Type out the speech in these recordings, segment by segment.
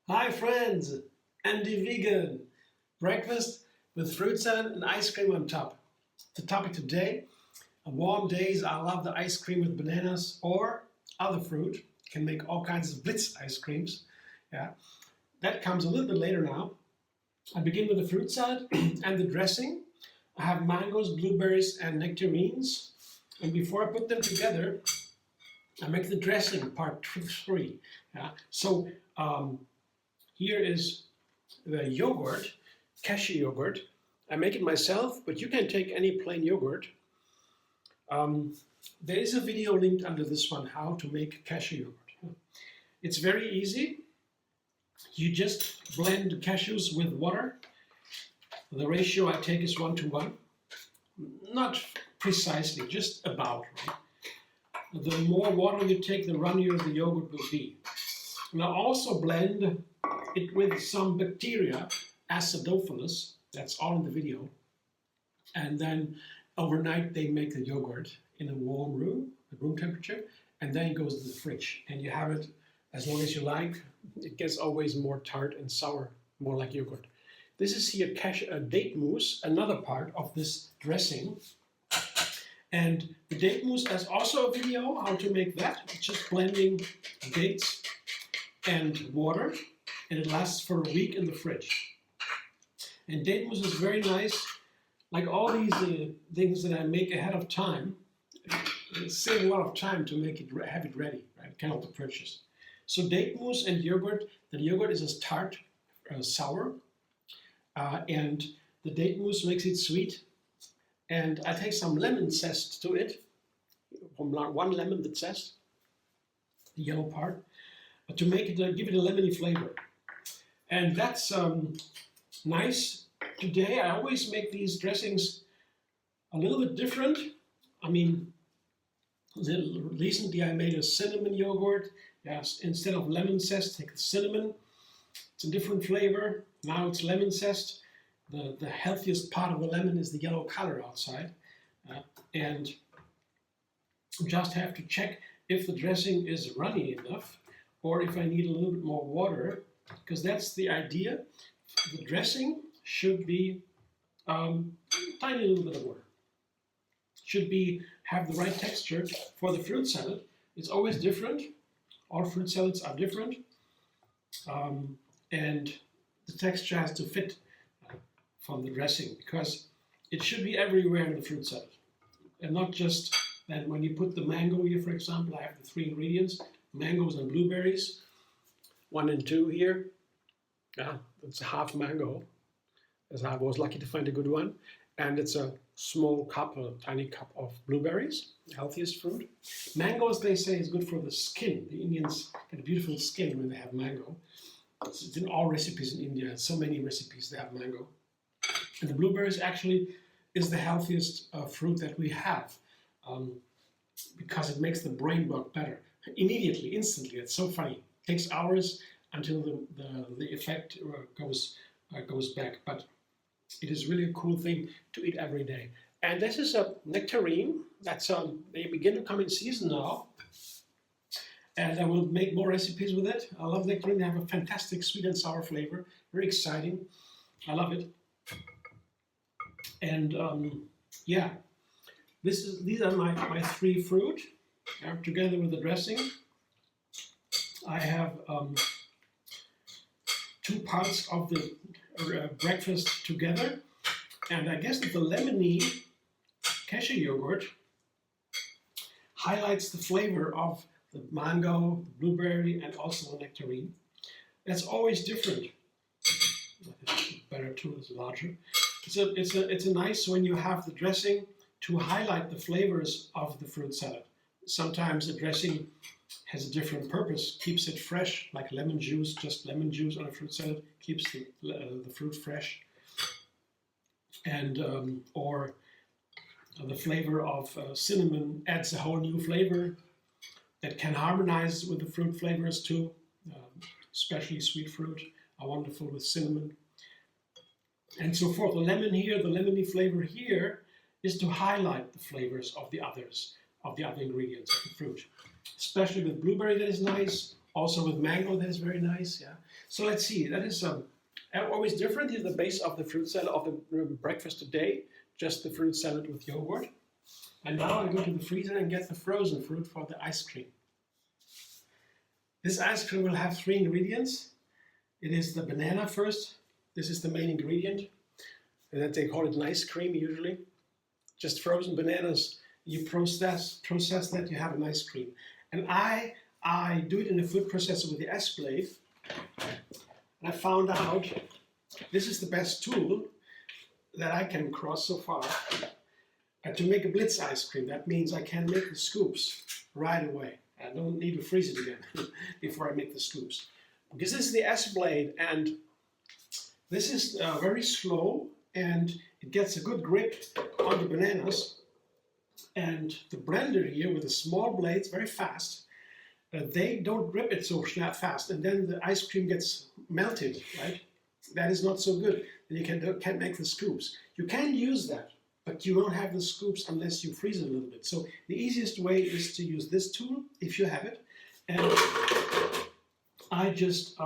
Hi friends, Andy Vegan. Breakfast with fruit salad and ice cream on top. The topic today, on warm days I love the ice cream with bananas or other fruit. You can make all kinds of Blitz ice creams. Yeah, that comes a little bit later now. I begin with the fruit salad and the dressing. I have mangoes, blueberries and nectarines. And before I put them together, I make the dressing part 3. Yeah? So here is the yogurt, cashew yogurt. I make it myself, but you can take any plain yogurt. There is a video linked under this one, how to make cashew yogurt. It's very easy. You just blend cashews with water. The ratio I take is 1:1. Not precisely, just about. Right? The more water you take, the runnier the yogurt will be. And I also blend it with some bacteria, acidophilus, that's all in the video. And then overnight they make the yogurt in a warm room, at room temperature, and then it goes to the fridge. And you have it as long as you like. It gets always more tart and sour, more like yogurt. This is here date mousse, another part of this dressing. And the date mousse has also a video how to make that. It's just blending dates and water, and it lasts for a week in the fridge. And date mousse is very nice. Like all these things that I make ahead of time, it saves a lot of time to make it, have it ready, right? Cannot to purchase. So date mousse and yogurt. The yogurt is a tart, sour, and the date mousse makes it sweet. And I take some lemon zest to it, from 1 lemon, the zest, the yellow part, to make it, give it a lemony flavor. And that's nice. Today I always make these dressings a little bit different. I mean, recently I made a cinnamon yogurt. Yes, instead of lemon zest, take the cinnamon. It's a different flavor. Now it's lemon zest. The healthiest part of the lemon is the yellow color outside. And just have to check if the dressing is runny enough or if I need a little bit more water, because that's the idea. The dressing should be tiny little bit of water. Should be have the right texture for the fruit salad. It's always different. All fruit salads are different, and the texture has to fit from the dressing, because it should be everywhere in the fruit salad, and not just that when you put the mango here, for example. I have the 3 ingredients: mangoes and blueberries, 1 and 2 here. Yeah, it's a half mango, as I was lucky to find a good one, and it's a small cup, a tiny cup of blueberries, healthiest fruit. Mangoes, they say, is good for the skin. The Indians get a beautiful skin when they have mango. It's in all recipes in India. So many recipes they have mango. And the blueberries actually is the healthiest fruit that we have, because it makes the brain work better. Immediately, instantly. It's so funny. It takes hours until the effect goes back. But it is really a cool thing to eat every day. And this is a nectarine. That's they begin to come in season now. And I will make more recipes with it. I love nectarine. They have a fantastic sweet and sour flavor. Very exciting. I love it. And yeah, these are my 3 fruit. Together with the dressing, I have 2 parts of the breakfast together. And I guess that the Lemony Cashew yogurt highlights the flavor of the mango, the blueberry, and also the nectarine. That's always different. Better too, it's larger. It's a nice when you have the dressing to highlight the flavors of the fruit salad. Sometimes the dressing has a different purpose, keeps it fresh, like lemon juice, just lemon juice on a fruit salad, keeps the fruit fresh. And or the flavor of cinnamon adds a whole new flavor that can harmonize with the fruit flavors too. Especially sweet fruit are wonderful with cinnamon. And so forth. The lemon here, the lemony flavor here, is to highlight the flavors of the others. of the other ingredients of the fruit. Especially with blueberry, that is nice. Also with mango, that is very nice. Yeah. So let's see. That is always different. Here's the base of the fruit salad of the breakfast today. Just the fruit salad with yogurt. And now I go to the freezer and get the frozen fruit for the ice cream. This ice cream will have 3 ingredients. It is the banana first. This is the main ingredient. And then they call it nice cream usually. Just frozen bananas. You process that, you have an ice cream. And I do it in a food processor with the S blade. And I found out this is the best tool that I came across so far to make a Blitz ice cream. That means I can make the scoops right away. I don't need to freeze it again before I make the scoops. Because this is the S blade, and this is very slow, and it gets a good grip on the bananas. And the blender here with the small blades, very fast, they don't grip it so fast, and then the ice cream gets melted, right? That is not so good. Then you can't make the scoops. You can use that, but you won't have the scoops unless you freeze it a little bit. So the easiest way is to use this tool, if you have it. And I just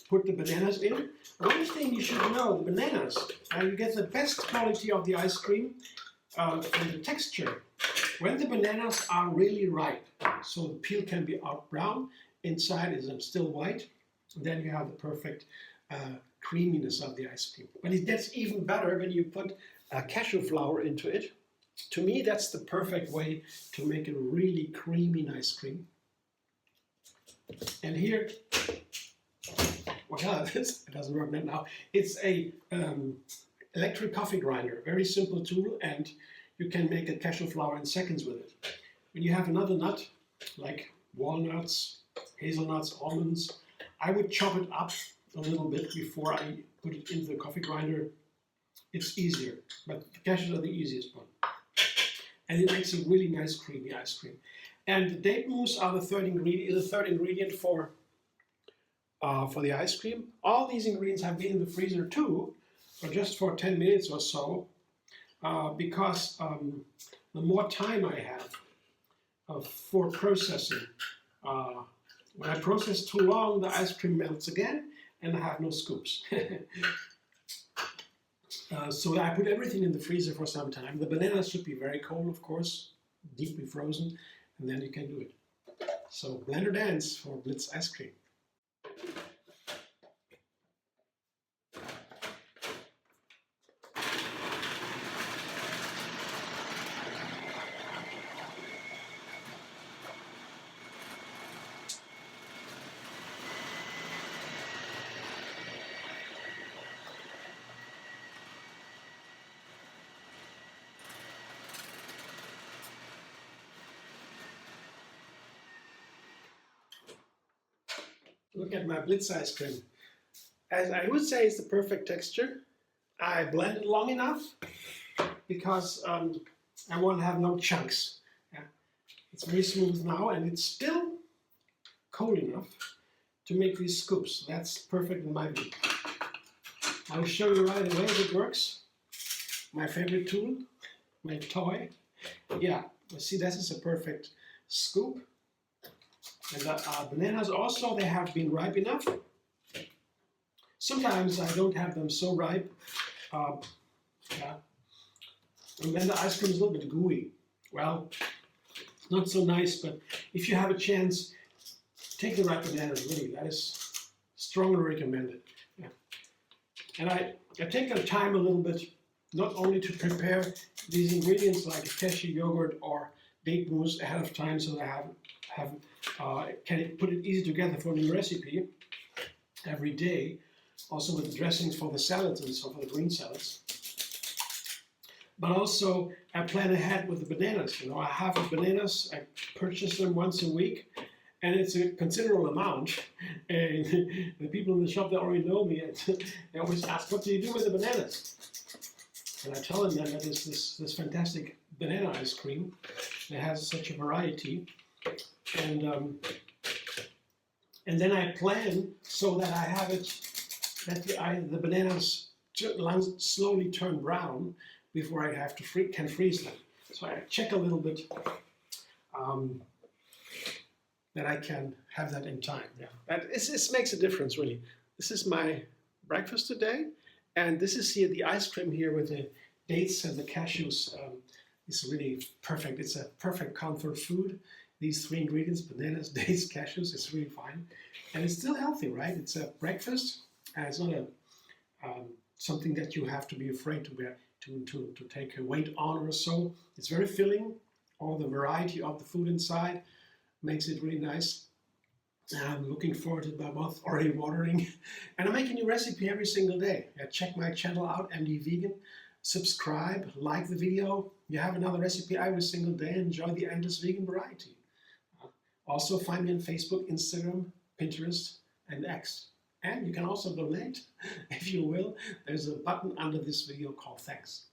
put the bananas in. One thing you should know, the bananas, you get the best quality of the ice cream from the texture when the bananas are really ripe. So the peel can be out brown, inside is still white. Then you have the perfect creaminess of the ice cream. But it gets even better when you put cashew flour into it. To me, that's the perfect way to make a really creamy ice cream. And here, well, it doesn't work now. It's a electric coffee grinder, very simple tool, and you can make a cashew flour in seconds with it. When you have another nut, like walnuts, hazelnuts, almonds, I would chop it up a little bit before I put it into the coffee grinder. It's easier, but the cashews are the easiest one. And it makes a really nice creamy ice cream. And the date mousse are the third ingredient for the ice cream. All these ingredients have been in the freezer too, but just for 10 minutes or so, because the more time I have for processing, when I process too long, the ice cream melts again, and I have no scoops. So I put everything in the freezer for some time. The bananas should be very cold, of course, deeply frozen, and then you can do it. So blender dance for Blitz ice cream. Look at my Blitz ice cream. As I would say, it's the perfect texture. I blend it long enough because I want to have no chunks. Yeah. It's very smooth now, and it's still cold enough to make these scoops. That's perfect in my view. I'll show you right away if it works. My favorite tool, my toy. Yeah, see, this is a perfect scoop. And the bananas also, they have been ripe enough. Sometimes I don't have them so ripe. Yeah. And then the ice cream is a little bit gooey. Well, it's not so nice, but if you have a chance, take the ripe bananas, really. That is strongly recommended. Yeah. And I take the time a little bit, not only to prepare these ingredients like cashew yogurt or date mousse ahead of time so that I can put it easy together for a new recipe every day. Also with the dressings for the salads and so for the green salads. But also I plan ahead with the bananas. You know, I have the bananas, I purchase them once a week, and it's a considerable amount. And the people in the shop, they already know me, and they always ask, what do you do with the bananas? And I tell them that it's this fantastic banana ice cream that has such a variety. And then I plan so that I have it, that the bananas slowly turn brown before I have to can freeze them. So I check a little bit that I can have that in time. Yeah, this makes a difference really. This is my breakfast today, and this is here the ice cream here with the dates and the cashews. It's really perfect. It's a perfect comfort food. These three ingredients: bananas, dates, cashews. It's really fine, and it's still healthy, right? It's a breakfast, and it's not a something that you have to be afraid to take a weight on or so. It's very filling. All the variety of the food inside makes it really nice. I'm looking forward to my mouth already watering. And I'm making a new recipe every single day. Check my channel out, MD Vegan. Subscribe, like the video. You have another recipe every single day. Enjoy the endless vegan variety. Also find me on Facebook, Instagram, Pinterest, and X. And you can also donate, if you will. There's a button under this video called thanks.